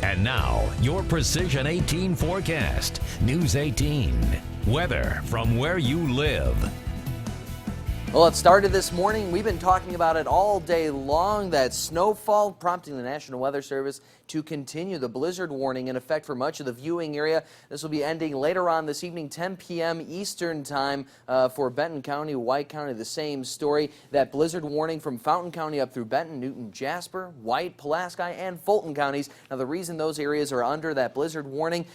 And now, your Precision 18 forecast. News 18. Weather from where you live. Well, it started this morning. We've been talking about it all day long. That snowfall prompting the National Weather Service to continue the blizzard warning in effect for much of the viewing area. This will be ending later on this evening, 10 p.m. Eastern time for Benton County, White County. The same story. That blizzard warning from Fountain County up through Benton, Newton, Jasper, White, Pulaski, and Fulton counties. Now, the reason those areas are under that blizzard warning: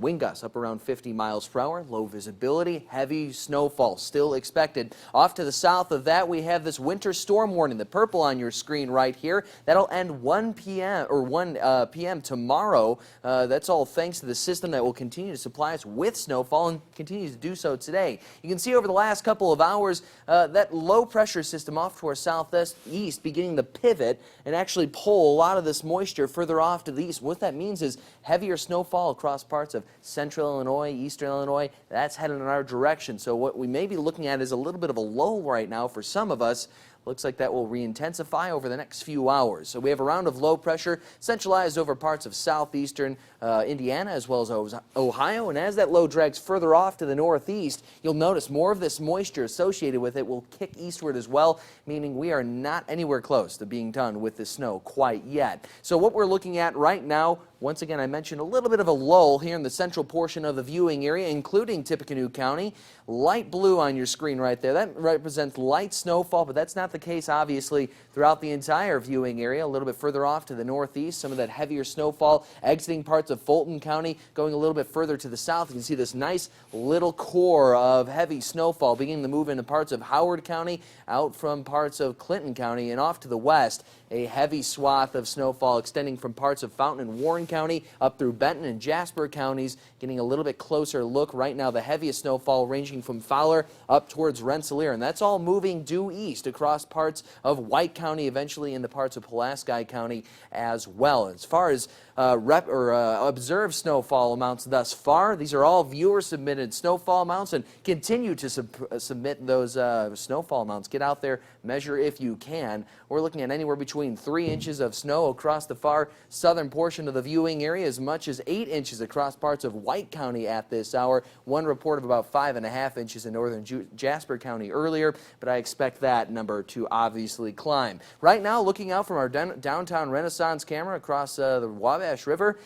wind gusts up around 50 miles per hour, low visibility, heavy snowfall still expected. Off to the south of that, we have this winter storm warning, the purple on your screen right here. That'll end 1 p.m. tomorrow. That's all thanks to the system that will continue to supply us with snowfall and continues to do so today. You can see over the last couple of hours that low pressure system off to our southeast beginning to pivot and actually pull a lot of this moisture further off to the east. What that means is heavier snowfall across parts of central Illinois, eastern Illinois. That's headed in our direction. So what we may be looking at is a little bit of a lull right now for some of us. Looks like that will re-intensify over the next few hours. So we have a round of low pressure centralized over parts of southeastern Indiana as well as Ohio. And as that low drags further off to the northeast, you'll notice more of this moisture associated with it will kick eastward as well, meaning we are not anywhere close to being done with the snow quite yet. So what we're looking at right now, once again, I mentioned a little bit of a lull here in the central portion of the viewing area, including Tippecanoe County. Light blue on your screen right there. That represents light snowfall, but that's not the case, obviously, throughout the entire viewing area. A little bit further off to the northeast, some of that heavier snowfall exiting parts of Fulton County, going a little bit further to the south. You can see this nice little core of heavy snowfall beginning to move into parts of Howard County, out from parts of Clinton County, and off to the west. A heavy swath of snowfall extending from parts of Fountain and Warren County up through Benton and Jasper counties. Getting a little bit closer look right now. The heaviest snowfall ranging from Fowler up towards Rensselaer, and that's all moving due east across parts of White County, eventually into parts of Pulaski County as well. As far as observed snowfall amounts thus far, these are all viewer-submitted snowfall amounts, and continue to submit those snowfall amounts. Get out there, measure if you can. We're looking at anywhere between 3 inches of snow across the far southern portion of the viewing area, as much as 8 inches across parts of White County at this hour. One report of about 5.5 inches in northern Jasper County earlier, but I expect that number to obviously climb. Right now, looking out from our downtown Renaissance camera across the Wabash River,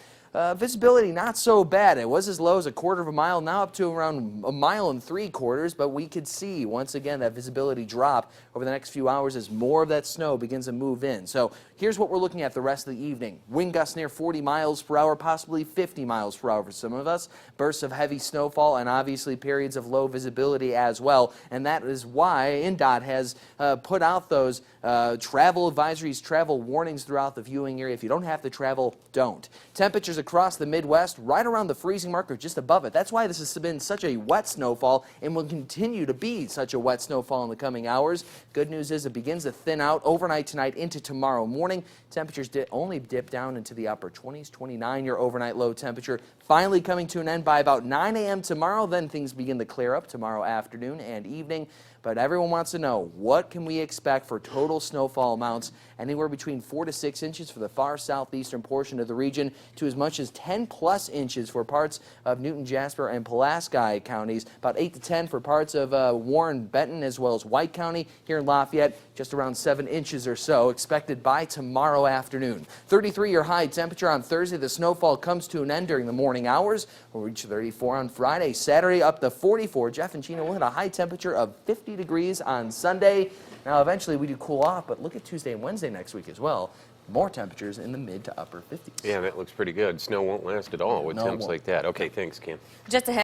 visibility not so bad. It was as low as a quarter of a mile, now up to around 1.75 miles, but we could see once again that visibility drop over the next few hours as more of that snow begins to move in. So here's what we're looking at the rest of the evening. Wind gusts near 40 miles per hour, possibly 50 miles per hour for some of us. Bursts of heavy snowfall and obviously periods of low visibility as well. And that is why INDOT has put out those travel advisories, travel warnings throughout the viewing area. If you don't have to travel, don't. Temperatures across the Midwest right around the freezing mark or just above it. That's why this has been such a wet snowfall and will continue to be such a wet snowfall in the coming hours. Good news is it begins to thin out overnight tonight into tomorrow morning. Temperatures only dip down into the upper 20s, 29 your overnight low temperature. Finally coming to an end by about 9 a.m. tomorrow. Then things begin to clear up tomorrow afternoon and evening. But everyone wants to know, what can we expect for total snowfall amounts? Anywhere between 4 to 6 inches for the far southeastern portion of the region to as much as 10 plus inches for parts of Newton, Jasper, and Pulaski counties. About 8 to 10 for parts of Warren, Benton, as well as White County. Here in Lafayette, just around 7 inches or so expected by tomorrow afternoon. 33 your high temperature on Thursday. The snowfall comes to an end during the morning hours. We'll reach 34 on Friday. Saturday up to 44. Jeff and Gina will hit a high temperature of 50 degrees on Sunday. Now eventually we do cool off, but look at Tuesday and Wednesday next week as well. More temperatures in the mid to upper 50s. Yeah, that looks pretty good. Snow won't last at all with temps like that. Okay, thanks, Cam. Just ahead.